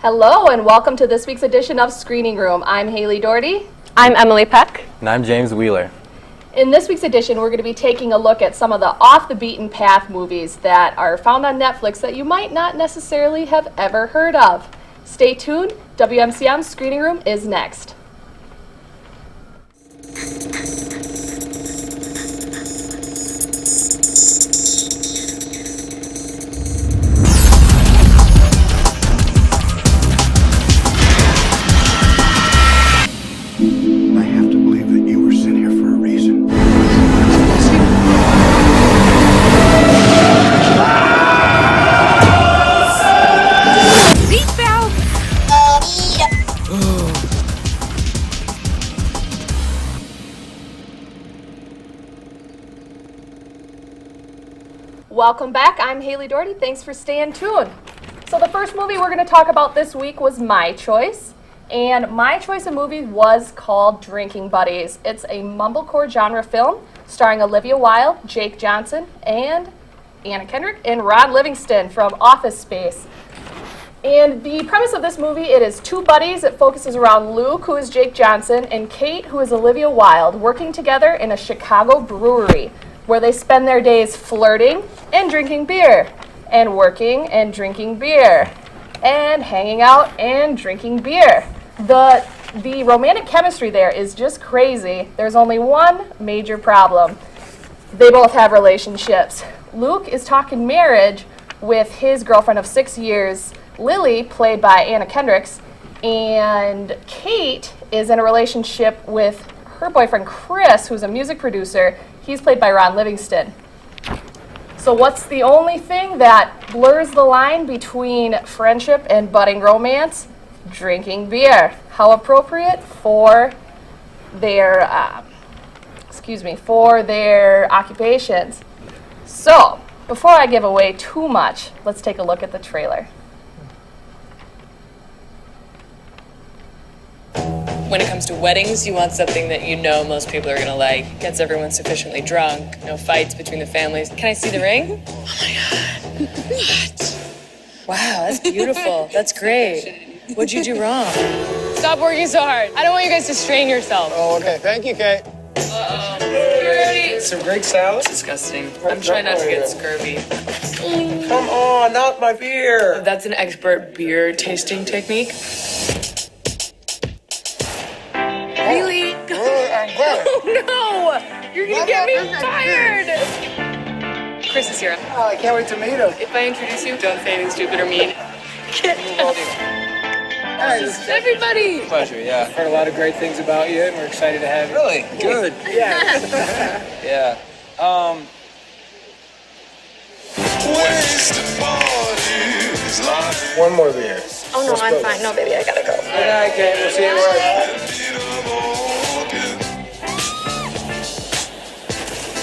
Hello and welcome to this week's edition of Screening Room. I'm Hayley Dougherty. I'm Emily Peck. And I'm James Wheeler. In this week's edition, we're going to be taking a look at some of the off-the-beaten-path movies that are found on Netflix that you might not necessarily have ever heard of. Stay tuned. WMCM's Screening Room is next. Welcome back. I'm Hayley Dougherty. Thanks for staying tuned. So the first movie we're going to talk about this week was my choice. And my choice of movie was called Drinking Buddies. It's a mumblecore genre film starring Olivia Wilde, Jake Johnson, and Anna Kendrick, and Ron Livingston from Office Space. And the premise of this movie, it is two buddies. It focuses around Luke, who is Jake Johnson, and Kate, who is Olivia Wilde, working together in a Chicago brewery where they spend their days flirting and drinking beer, and working and drinking beer, and hanging out and drinking beer. The romantic chemistry there is just crazy. There's only one major problem. They both have relationships. Luke is talking marriage with his girlfriend of 6 years, Lily, played by Anna Kendrick, and Kate is in a relationship with her boyfriend Chris, who's a music producer. He's played by Ron Livingston. So what's the only thing that blurs the line between friendship and budding romance? Drinking beer. How appropriate for their, for their occupations. So, before I give away too much, let's take a look at the trailer. When it comes to weddings, you want something that you know most people are gonna like. Gets everyone sufficiently drunk, no fights between the families. Can I see the ring? Oh my God. What? Wow, that's beautiful. That's great. What'd you do wrong? Stop working so hard. I don't want you guys to strain yourself. Oh, okay. Thank you, Kate. Some Greek salad? disgusting. I'm trying not to get scurvy. Come on, not my beer. That's an expert beer tasting technique. Really? Oh no! You're gonna get me fired! Chris is here. Oh, I can't wait to meet him. If I introduce you, don't say anything stupid or mean. Everybody! Pleasure, yeah. Heard a lot of great things about you, and we're excited to have you. Really? Good. Yeah. Yeah. One more beer. Oh no, I'm fine. No, baby, I gotta go. Good night, Kate. We'll see you at work.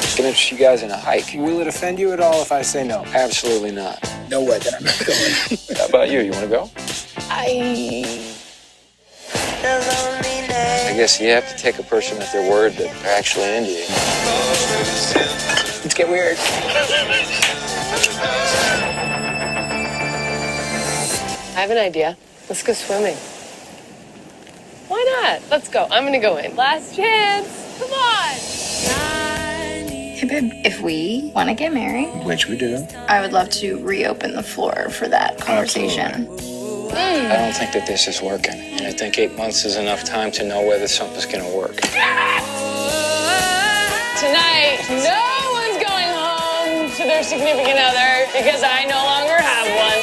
I'm gonna interest you guys in a hike. Will it offend you at all if I say no? Absolutely not. No way that I'm not going. How about you? You wanna go? I guess you have to take a person at their word that they're actually into you. Let's get weird. I have an idea. Let's go swimming. Why not? Let's go. I'm gonna go in. Last chance. Come on. Hey, babe, if we want to get married, Which we do. I would love to reopen the floor for that conversation. I don't think that this is working. And I think 8 months is enough time to know whether something's gonna work. Tonight, no one's going home to their significant other because I no longer have one.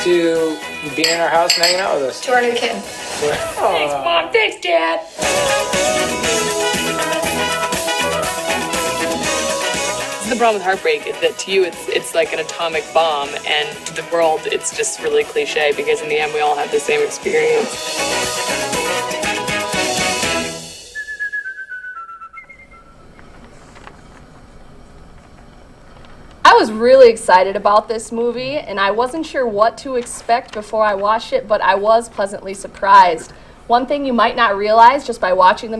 To being in our house and hanging out with us. To our new kid. Thanks, Mom. Thanks, Dad. The problem with heartbreak is that to you it's like an atomic bomb, and to the world it's just really cliche because in the end we all have the same experience. I was really excited about this movie, and I wasn't sure what to expect before I watched it, but I was pleasantly surprised. One thing you might not realize just by watching the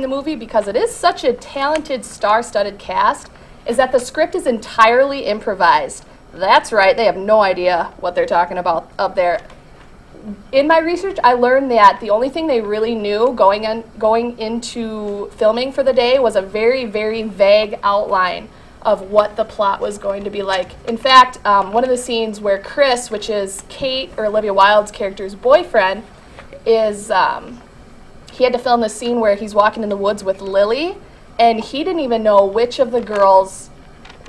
movie, because it is such a talented, star-studded cast, is that the script is entirely improvised. That's right. They have no idea what they're talking about up there. In my research, I learned that the only thing they really knew going into filming for the day was a very, very vague outline of what the plot was going to be like. In fact, one of the scenes where Chris, which is Kate or Olivia Wilde's character's boyfriend, is he had to film the scene where he's walking in the woods with Lily, and he didn't even know which of the girls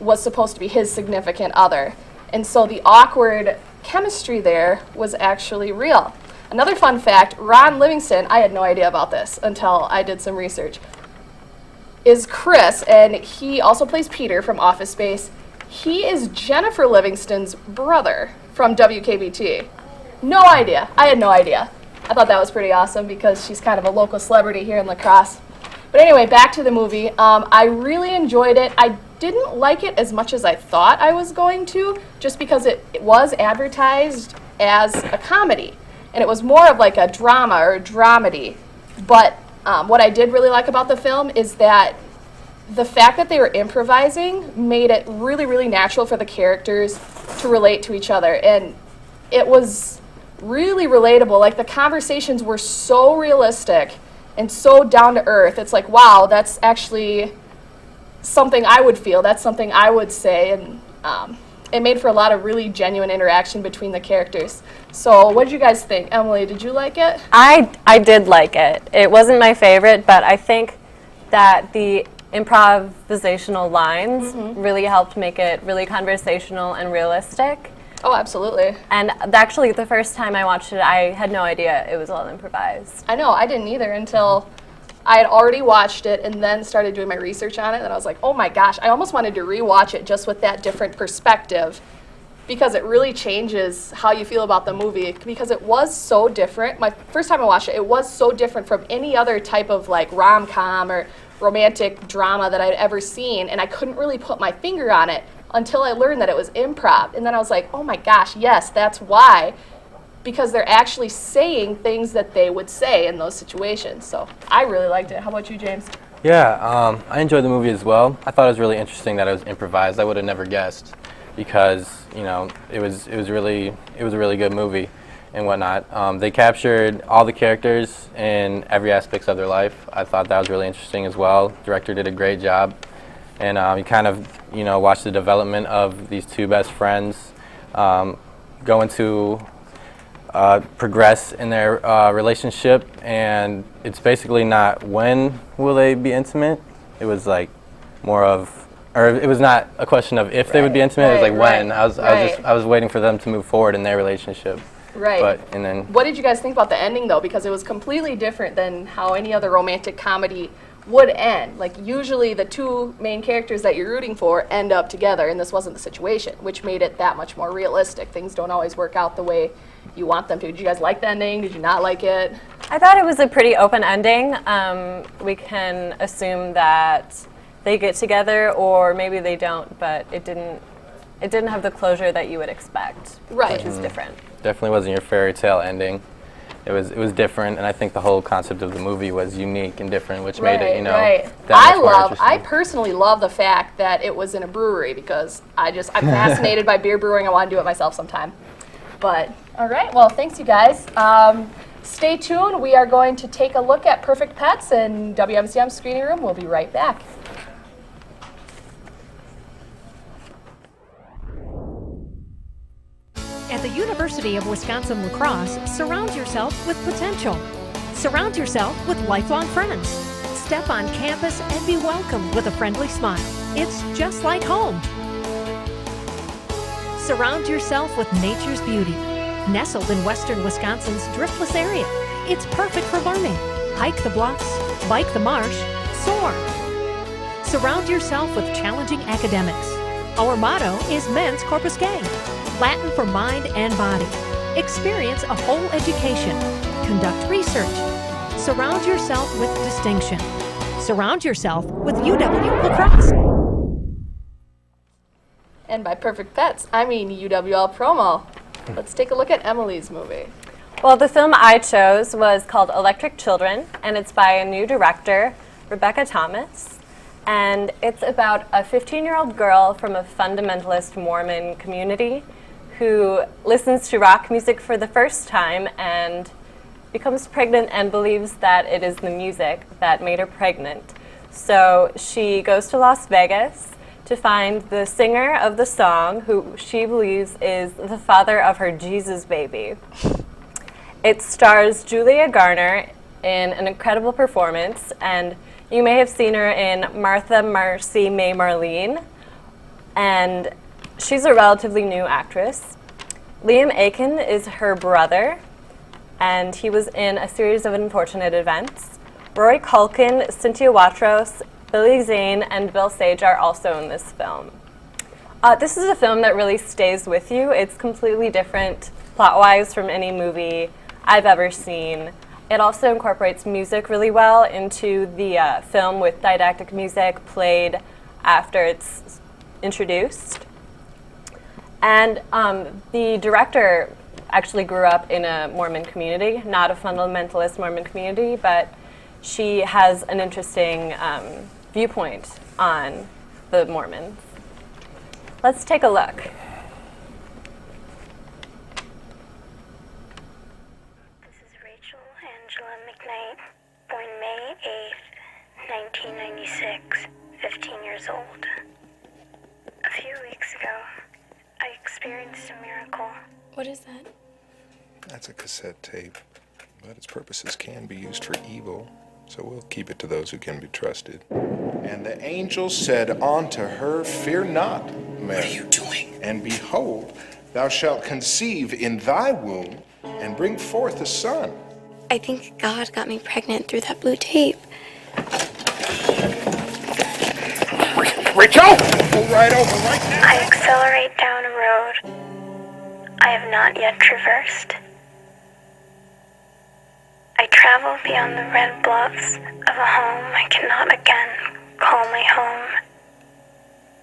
was supposed to be his significant other. And so the awkward chemistry there was actually real. Another fun fact, Ron Livingston, I had no idea about this until I did some research, is Chris, and he also plays Peter from Office Space. He is Jennifer Livingston's brother from WKBT. No idea. I had no idea. I thought that was pretty awesome because she's kind of a local celebrity here in La Crosse. But anyway, back to the movie. I really enjoyed it. I didn't like it as much as I thought I was going to, just because it was advertised as a comedy. And it was more of like a drama or a dramedy. But what I did really like about the film is that the fact that they were improvising made it really, really natural for the characters to relate to each other. And it was really relatable. Like, the conversations were so realistic and so down to earth. It's like, wow, that's actually something I would feel. That's something I would say. And it made for a lot of really genuine interaction between the characters. So what did you guys think? Emily, did you like it? I did like it. It wasn't my favorite, but I think that the improvisational lines really helped make it really conversational and realistic. Oh, absolutely. And actually, the first time I watched it, I had no idea it was all improvised. I know, I didn't either until I had already watched it and then started doing my research on it, and I was like, oh my gosh, I almost wanted to rewatch it just with that different perspective, because it really changes how you feel about the movie, because it was so different. My first time I watched it, it was so different from any other type of like rom-com or romantic drama that I'd ever seen, and I couldn't really put my finger on it until I learned that it was improv. And then I was like, oh my gosh, yes, that's why. Because they're actually saying things that they would say in those situations. So I really liked it. How about you, James? Yeah, I enjoyed the movie as well. I thought it was really interesting that it was improvised. I would have never guessed, because it was a really good movie and whatnot. They captured all the characters in every aspect of their life. I thought that was really interesting as well. The director did a great job, and you kind of watch the development of these two best friends go into progress in their relationship, and it's basically not when will they be intimate. It was like more of, or it was not a question of if they would be intimate. It was like when. I was waiting for them to move forward in their relationship. Right. And then. What did you guys think about the ending though? Because it was completely different than how any other romantic comedy would end. Like, usually the two main characters that you're rooting for end up together, and this wasn't the situation, which made it that much more realistic. Things don't always work out the way you want them to. Did you guys like the ending? Did you not like it? I thought it was a pretty open ending. We can assume that they get together, or maybe they don't, but it didn't have the closure that you would expect, right? Which is different. Definitely wasn't your fairy tale ending. It was different, and I think the whole concept of the movie was unique and different, which made it, that much more interesting. I personally love the fact that it was in a brewery, because I'm fascinated by beer brewing. I want to do it myself sometime. But all right, well, thanks you guys. Stay tuned. We are going to take a look at Perfect Pets in WMCM Screening Room. We'll be right back. At the University of Wisconsin-La Crosse, surround yourself with potential. Surround yourself with lifelong friends. Step on campus and be welcomed with a friendly smile. It's just like home. Surround yourself with nature's beauty. Nestled in western Wisconsin's driftless area, it's perfect for learning. Hike the bluffs, bike the marsh, soar. Surround yourself with challenging academics. Our motto is Men's Corpus Gay, Latin for mind and body. Experience a whole education. Conduct research. Surround yourself with distinction. Surround yourself with UW-La Crosse. And by Perfect Pets, I mean UWL promo. Let's take a look at Emily's movie. Well, the film I chose was called Electric Children, and it's by a new director, Rebecca Thomas. And it's about a 15-year-old girl from a fundamentalist Mormon community who listens to rock music for the first time and becomes pregnant and believes that it is the music that made her pregnant. So she goes to Las Vegas to find the singer of the song, who she believes is the father of her Jesus baby. It stars Julia Garner in an incredible performance, and you may have seen her in Martha, Marcy, May, Marlene, and she's a relatively new actress. Liam Aiken is her brother, and he was in a series of unfortunate events. Rory Culkin, Cynthia Watros, Billy Zane, and Bill Sage are also in this film. This is a film that really stays with you. It's completely different plot-wise from any movie I've ever seen. It also incorporates music really well into the film, with didactic music played after it's introduced. And the director actually grew up in a Mormon community, not a fundamentalist Mormon community, but she has an interesting viewpoint on the Mormons. Let's take a look. This is Rachel Angela McKnight, born May 8th, 1996, 15 years old. A few weeks ago, I experienced a miracle. What is that? That's a cassette tape, but its purposes can be used for evil, so we'll keep it to those who can be trusted. And the angel said unto her, Fear not, Mary. What are you doing? And behold, thou shalt conceive in thy womb and bring forth a son. I think God got me pregnant through that blue tape. Rachel! Pull right over right now. I accelerate down a road I have not yet traversed. I travel beyond the red bluffs of a home I cannot again call my home,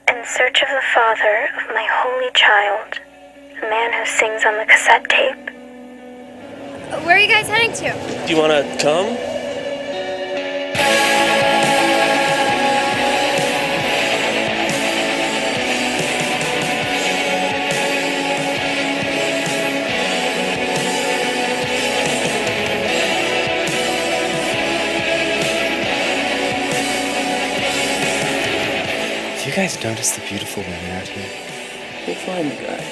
in search of the father of my holy child, the man who sings on the cassette tape. Where are you guys heading to? Do you want to come? Have you guys noticed the beautiful women out here? We'll find the guy.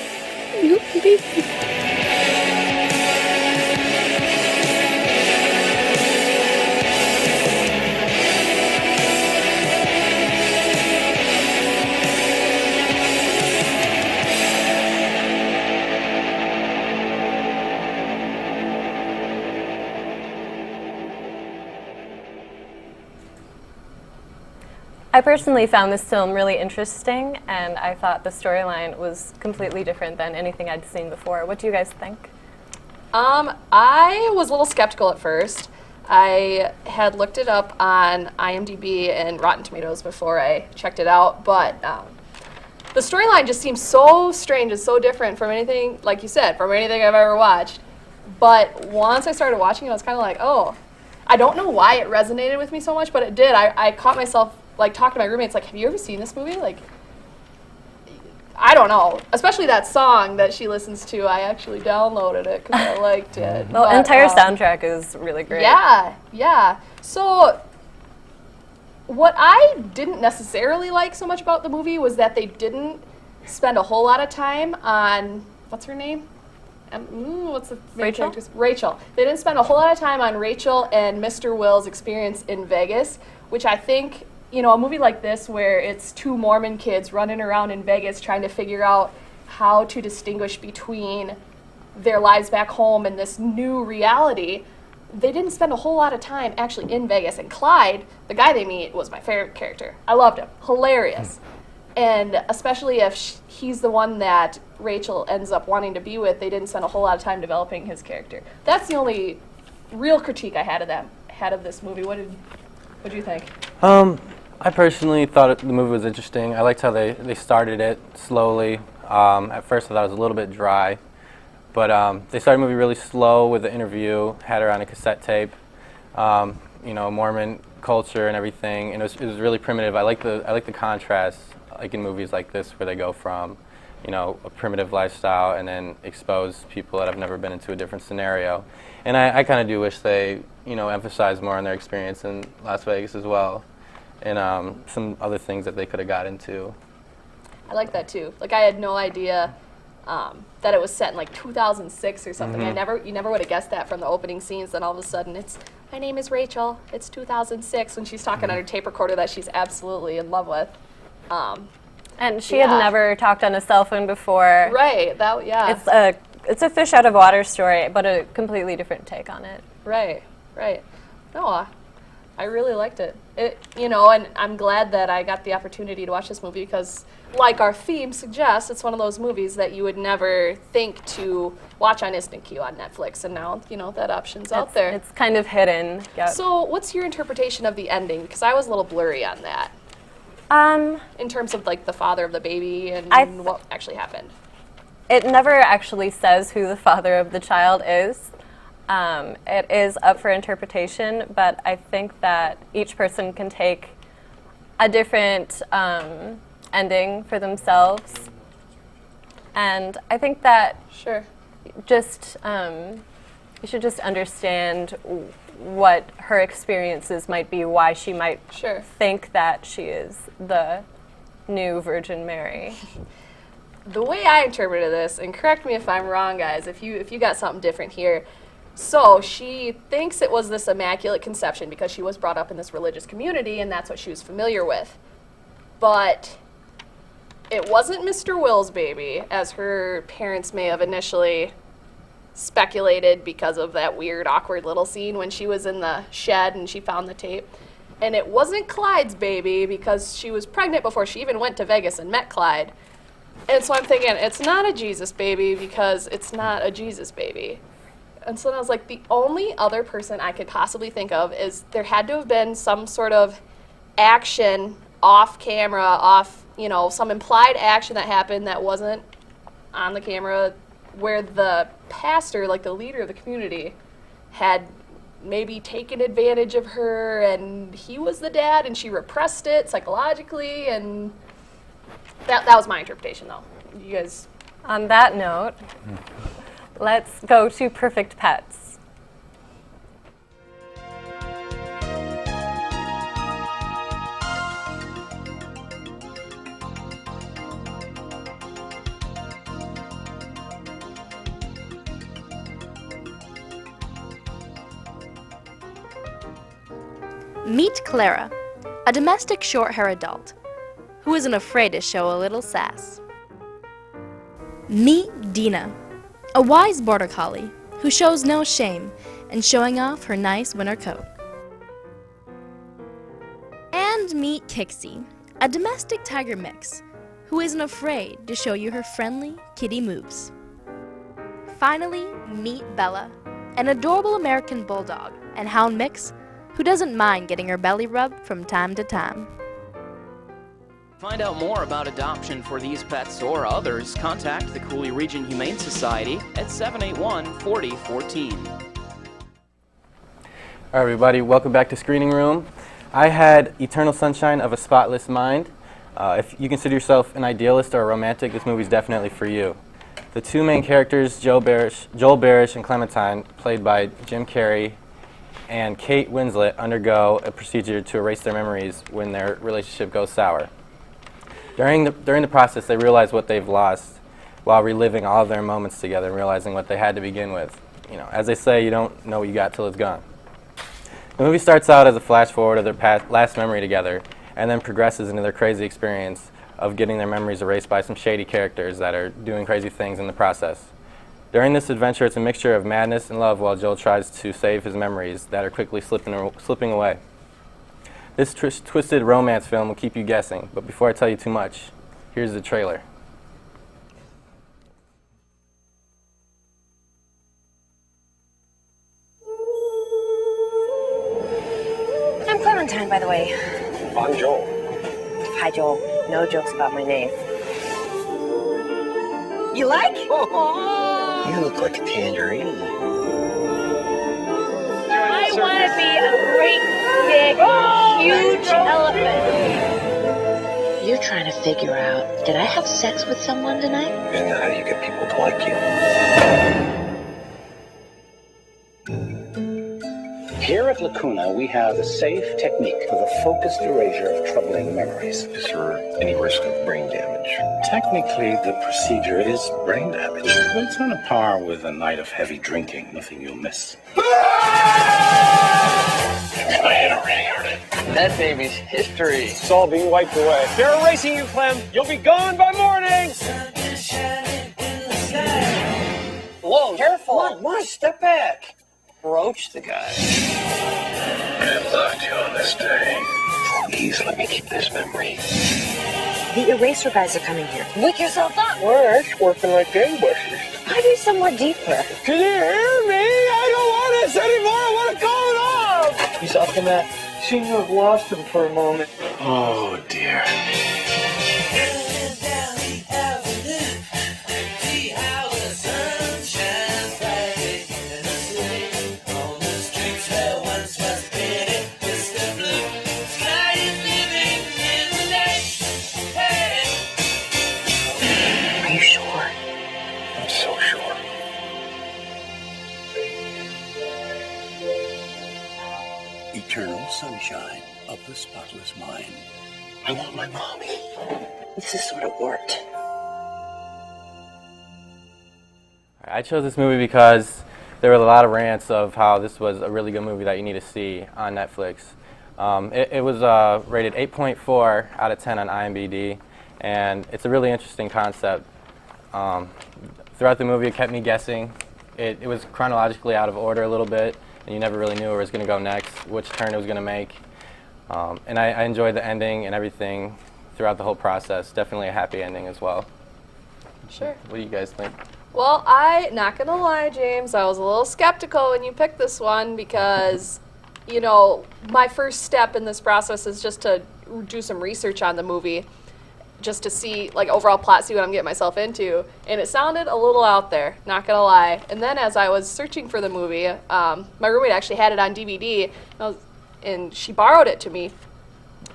I personally found this film really interesting, and I thought the storyline was completely different than anything I'd seen before. What do you guys think? I was a little skeptical at first. I had looked it up on IMDb and Rotten Tomatoes before I checked it out, but the storyline just seems so strange and so different from anything, like you said, from anything I've ever watched. But once I started watching it, I was kind of like, oh, I don't know why it resonated with me so much, but it did. I caught myself like talking to my roommates, like, have you ever seen this movie? Like, I don't know. Especially that song that she listens to. I actually downloaded it because I liked it. The entire soundtrack is really great. Yeah, yeah. So what I didn't necessarily like so much about the movie was that they didn't spend a whole lot of time on, what's her name? What's the main Rachel? character's? Rachel. They didn't spend a whole lot of time on Rachel and Mr. Will's experience in Vegas, which I think, you know, a movie like this where it's two Mormon kids running around in Vegas trying to figure out how to distinguish between their lives back home and this new reality, they didn't spend a whole lot of time actually in Vegas. And Clyde, the guy they meet, was my favorite character. I loved him. Hilarious. And especially if he's the one that Rachel ends up wanting to be with, they didn't spend a whole lot of time developing his character. That's the only real critique I had of this movie. What did you think? I personally thought the movie was interesting. I liked how they started it slowly. At first I thought it was a little bit dry, but they started the movie really slow with the interview, had her on a cassette tape. You know, Mormon culture and everything, and it was really primitive. I like the contrast, like in movies like this, where they go from, you know, a primitive lifestyle and then expose people that have never been into a different scenario. And I kind of do wish they, you know, emphasize more on their experience in Las Vegas as well, and some other things that they could have got into. I like that too. Like, I had no idea that it was set in like 2006 or something. Mm-hmm. You never would have guessed that from the opening scenes. Then all of a sudden, it's my name is Rachel. It's 2006 when she's talking on her tape recorder that she's absolutely in love with. And she had never talked on a cell phone before. Right. It's a fish out of water story, but a completely different take on it. Right. No, I really liked it. You know, and I'm glad that I got the opportunity to watch this movie because, like our theme suggests, it's one of those movies that you would never think to watch on Instant Queue on Netflix, and now, you know, that option's out there. It's kind of hidden. Yep. So what's your interpretation of the ending? Because I was a little blurry on that. In terms of, like, the father of the baby and what actually happened. It never actually says who the father of the child is. It is up for interpretation, but I think that each person can take a different ending for themselves. And I think that just you should just understand what her experiences might be, why she might think that she is the new Virgin Mary. The way I interpreted this, and correct me if I'm wrong, guys, if you got something different here. So she thinks it was this immaculate conception because she was brought up in this religious community and that's what she was familiar with. But it wasn't Mr. Will's baby, as her parents may have initially speculated because of that weird, awkward little scene when she was in the shed and she found the tape. And it wasn't Clyde's baby because she was pregnant before she even went to Vegas and met Clyde. And so I'm thinking, it's not a Jesus baby because it's not a Jesus baby. And so then I was like, the only other person I could possibly think of is there had to have been some sort of action off camera, you know, some implied action that happened that wasn't on the camera where the pastor, like the leader of the community, had maybe taken advantage of her and he was the dad and she repressed it psychologically, and that was my interpretation though. You guys? On that note, let's go to Perfect Pets. Meet Clara, a domestic short-hair adult who isn't afraid to show a little sass. Meet Dina, a wise border collie who shows no shame in showing off her nice winter coat. And meet Kixie, a domestic tiger mix who isn't afraid to show you her friendly kitty moves. Finally, meet Bella, an adorable American bulldog and hound mix who doesn't mind getting her belly rubbed from time to time. Find out more about adoption for these pets or others, contact the Cooley Region Humane Society at 781-4014. All right, everybody, welcome back to Screening Room. I had Eternal Sunshine of a Spotless Mind. If you consider yourself an idealist or a romantic, this movie's definitely for you. The two main characters, Joel Barish and Clementine, played by Jim Carrey and Kate Winslet, undergo a procedure to erase their memories when their relationship goes sour. During the process, they realize what they've lost while reliving all of their moments together and realizing what they had to begin with. You know, as they say, you don't know what you got till it's gone. The movie starts out as a flash forward of their last memory together and then progresses into their crazy experience of getting their memories erased by some shady characters that are doing crazy things in the process. During this adventure, it's a mixture of madness and love while Joel tries to save his memories that are quickly slipping away. This twisted romance film will keep you guessing, but before I tell you too much, here's the trailer. I'm Clementine, by the way. I'm Joel. Hi, Joel. No jokes about my name. You like? You look like a tangerine. I want to be a great big, huge elephant. You're trying to figure out, did I have sex with someone tonight? And how do you get people to like you? Here at Lacuna, we have a safe technique for the focused erasure of troubling memories. Is there any risk of brain damage? Technically, the procedure is brain damage, but it's on a par with a night of heavy drinking. Nothing you'll miss. My head already hurting. That baby's history. It's all being wiped away. They're erasing you, Clem. You'll be gone by morning. Whoa, careful. What? Step back. Broach the guy. Good luck to you on this day. Please let me keep this memory. The eraser guys are coming here. Wake yourself up. We're working like gangbusters. Try to be somewhere deeper. Can you hear me? I don't want this anymore. I want to call it off. He's up in that. Seemed to have lost him for a moment. Oh, dear. Are you sure? I'm so sure. Eternal sunshine of the spotless mind. I want my mommy. This has sort of worked. I chose this movie because there were a lot of rants of how this was a really good movie that you need to see on Netflix. It was rated 8.4 out of 10 on IMDb, and it's a really interesting concept. Throughout the movie, it kept me guessing. It was chronologically out of order a little bit, and you never really knew where it was going to go next, which turn it was going to make. And I enjoyed the ending and everything throughout the whole process. Definitely a happy ending as well. Sure. What do you guys think? Well, not gonna lie, James, I was a little skeptical when you picked this one because, you know, my first step in this process is just to do some research on the movie, just to see, like, overall plot, see what I'm getting myself into. And it sounded a little out there, not gonna lie. And then as I was searching for the movie, my roommate actually had it on DVD, and she borrowed it to me.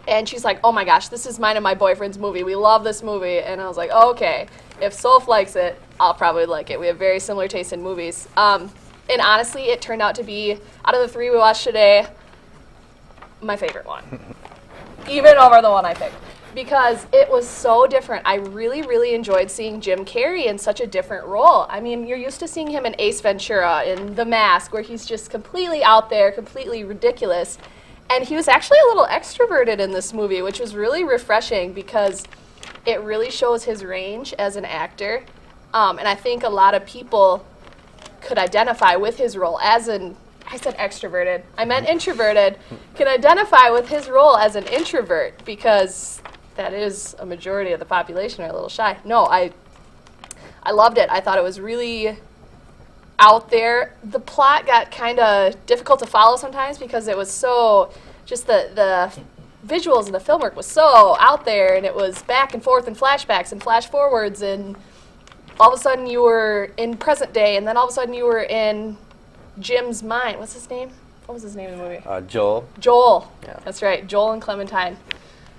And she's like, oh my gosh, this is mine and my boyfriend's movie. We love this movie. And I was like, oh, okay, if Soph likes it, I'll probably like it. We have very similar taste in movies. And honestly, it turned out to be, out of the three we watched today, my favorite one. Even over the one I picked. Because it was so different. I really, really enjoyed seeing Jim Carrey in such a different role. I mean, you're used to seeing him in Ace Ventura, in The Mask, where he's just completely out there, completely ridiculous. And he was actually a little extroverted in this movie, which was really refreshing because it really shows his range as an actor. And I think a lot of people could identify with his role as I said extroverted, I meant introverted, can identify with his role as an introvert because that is a majority of the population are a little shy. No, I loved it. I thought it was really out there. The plot got kind of difficult to follow sometimes because it was so, just the visuals and the film work was so out there, and it was back and forth and flashbacks and flash forwards, and all of a sudden you were in present day, and then all of a sudden you were in Jim's mind. What's his name? What was his name in the movie? Joel. Joel. Yeah. That's right, Joel and Clementine.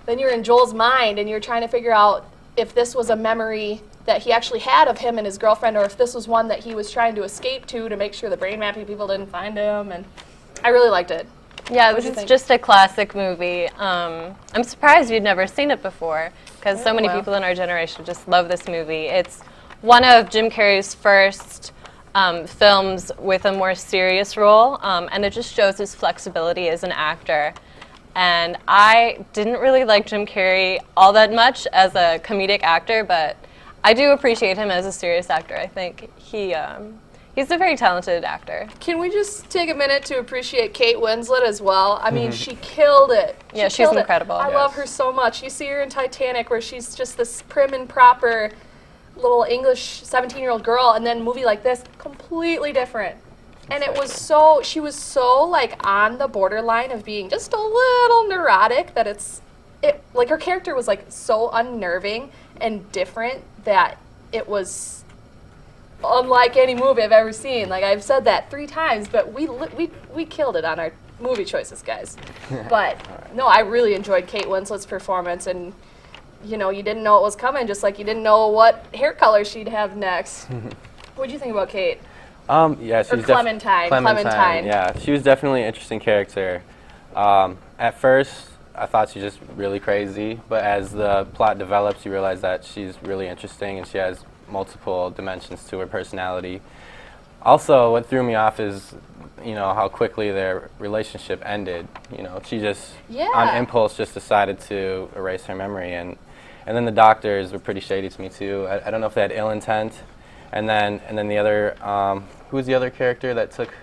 Then you're in Joel's mind, and you're trying to figure out if this was a memory that he actually had of him and his girlfriend, or if this was one that he was trying to escape to make sure the brain mapping people didn't find him. And I really liked it. Yeah, this is just a classic movie. I'm surprised you'd never seen it before, because so many people in our generation just love this movie. It's one of Jim Carrey's first films with a more serious role, and it just shows his flexibility as an actor. And I didn't really like Jim Carrey all that much as a comedic actor, but I do appreciate him as a serious actor. I think he's a very talented actor. Can we just take a minute to appreciate Kate Winslet as well? I mean, she killed it. Yeah, she's incredible. I love her so much. You see her in Titanic, where she's just this prim and proper little English 17-year-old girl, and then a movie like this, completely different. And it was so, she was so like on the borderline of being just a little neurotic that like her character was like so unnerving and different that it was unlike any movie I've ever seen. Like I've said that 3 times, but we killed it on our movie choices, guys. But no, I really enjoyed Kate Winslet's performance, and you know, you didn't know it was coming, just like you didn't know what hair color she'd have next. What'd you think about Kate? Yeah, she's Clementine. Clementine. Yeah, she was definitely an interesting character. At first, I thought she was just really crazy, but as the plot develops, you realize that she's really interesting and she has multiple dimensions to her personality. Also, what threw me off is, you know, how quickly their relationship ended. You know, she just, on impulse, just decided to erase her memory, and then the doctors were pretty shady to me too. I don't know if they had ill intent. And then the other, who was the other character that took?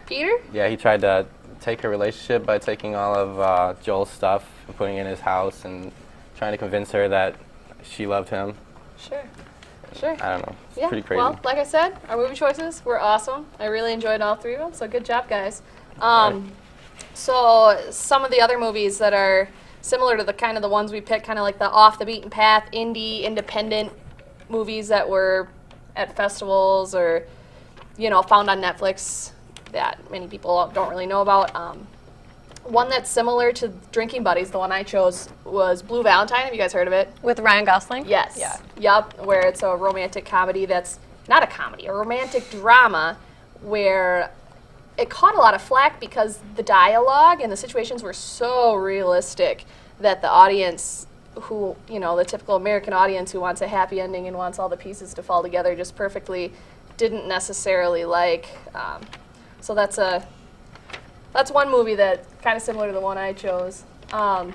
Peter? Yeah, he tried to take her relationship by taking all of Joel's stuff and putting it in his house and trying to convince her that she loved him. Sure. I don't know. It's pretty crazy. Well, like I said, our movie choices were awesome. I really enjoyed all three of them, so good job, guys. So some of the other movies that are similar to the kind of the ones we picked, kind of like the off the beaten path, indie, independent movies that were at festivals or, you know, found on Netflix that many people don't really know about. One that's similar to Drinking Buddies, the one I chose, was Blue Valentine. Have you guys heard of it? With Ryan Gosling? Yes. Yeah. Yep, where it's a romantic comedy that's not a comedy, a romantic drama where it caught a lot of flack because the dialogue and the situations were so realistic that the audience who, you know, the typical American audience who wants a happy ending and wants all the pieces to fall together just perfectly didn't necessarily like. So that's one movie that's kind of similar to the one I chose. What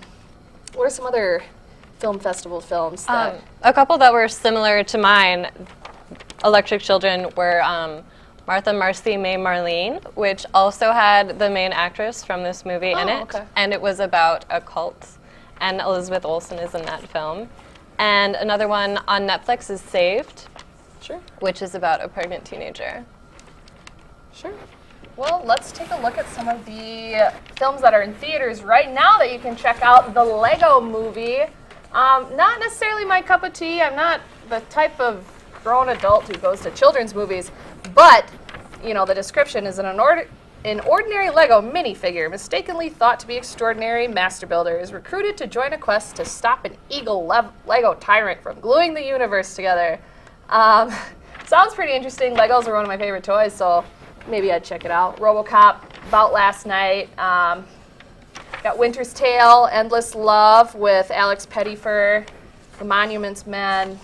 are some other film festival films? That A couple that were similar to mine, Electric Children, were Martha, Marcy, May, Marlene, which also had the main actress from this movie in it. Okay. And it was about a cult. And Elizabeth Olsen is in that film. And another one on Netflix is Saved, which is about a pregnant teenager. Sure. Well, let's take a look at some of the films that are in theaters right now that you can check out. The Lego Movie. Not necessarily my cup of tea. I'm not the type of grown adult who goes to children's movies, but, you know, the description is an ordinary Lego minifigure, mistakenly thought to be extraordinary master builder, is recruited to join a quest to stop an evil Lego tyrant from gluing the universe together. Sounds pretty interesting. Legos are one of my favorite toys, so maybe I'd check it out. RoboCop, About Last Night. Got Winter's Tale, Endless Love with Alex Pettyfer, The Monuments Men.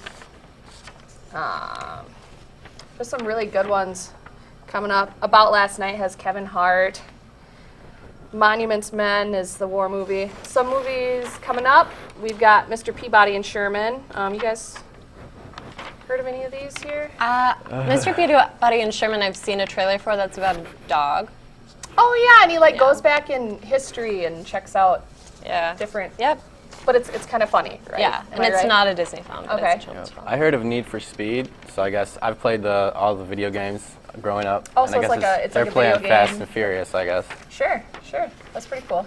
There's some really good ones coming up. About Last Night has Kevin Hart. Monuments Men is the war movie. Some movies coming up. We've got Mr. Peabody and Sherman. You guys heard of any of these here? Mr. Peabody and Sherman, I've seen a trailer for that's about a dog. Oh yeah, and he goes back in history and checks out different. Yep. But it's kind of funny, right? Yeah, and it's not a Disney film. But it's a children's film. I heard of Need for Speed, so I guess I've played all the video games growing up. Oh, and so I guess they're like a playing video game. Fast and Furious, I guess. Sure. That's pretty cool.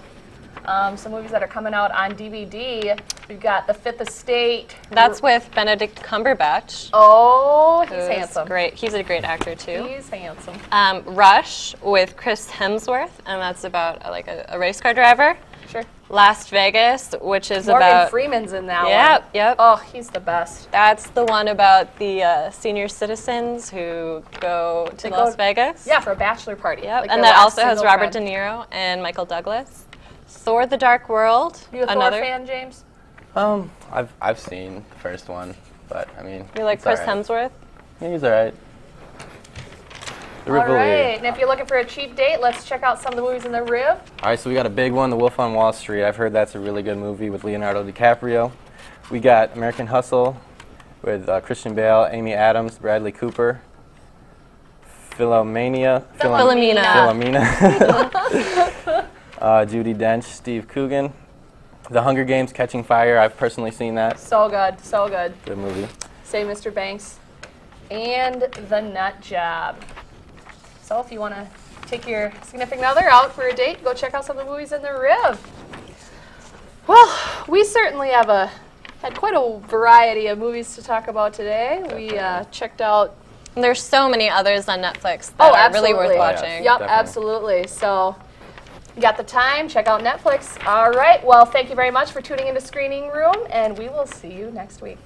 Some movies that are coming out on DVD. We've got The Fifth Estate. That's with Benedict Cumberbatch. Oh, he's handsome. Great. He's a great actor too. He's handsome. Rush with Chris Hemsworth, and that's about a race car driver. Sure. Las Vegas, which is Morgan about Freeman's in that one. Yep. Oh, he's the best. That's the one about the senior citizens who go to Las Vegas. Yeah, for a bachelor party. Yep. Like And that also has Robert De Niro and Michael Douglas. Thor: The Dark World. You a Thor fan, James? I've seen the first one, but I mean. You like Chris Hemsworth? Yeah, he's alright. All right, and if you're looking for a cheap date, let's check out some of the movies in the Riv. All right, so we got a big one, The Wolf on Wall Street. I've heard that's a really good movie with Leonardo DiCaprio. We got American Hustle with Christian Bale, Amy Adams, Bradley Cooper. Philomena. Judi Dench, Steve Coogan. The Hunger Games, Catching Fire. I've personally seen that. So good, so good. Good movie. Say Mr. Banks. And The Nut Job. So if you want to take your significant other out for a date, go check out some of the movies in the Riv. Well, we certainly have had quite a variety of movies to talk about today. We checked out. And there's so many others on Netflix that are really worth watching. Yep, absolutely. So You got the time, check out Netflix. All right, well, thank you very much for tuning into Screening Room, and we will see you next week.